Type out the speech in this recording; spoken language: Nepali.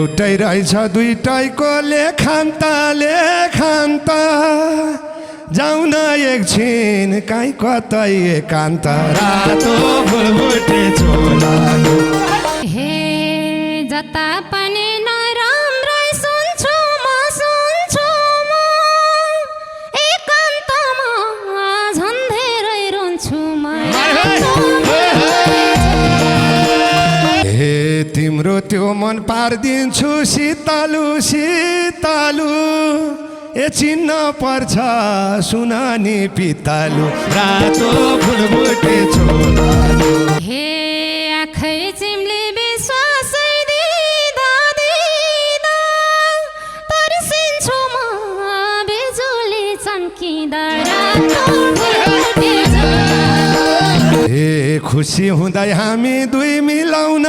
एउटै रहेछ दुईटैको लेखान्त जाउन एकछिन काहीँ कतै एकान्त रातो भुलभुटे चोलाको हे जता पनि नराम्रै सुन्छु म एकान्तमा झन् धेरै रुन्छु म हे तिम्रो त्यो मन पार्दिन्छु शीतलु ए चिन्न पर्छ सुनानी पितालु रातो भुलभुटे चोलाको हे आँखै चिम्ले विश्वासै दिँदा तर्सिन्छु म बिजुली चम्किँदा रातो भुलभुटे चोलाको हे खुसी हुँदै हामी दुई मिलाउन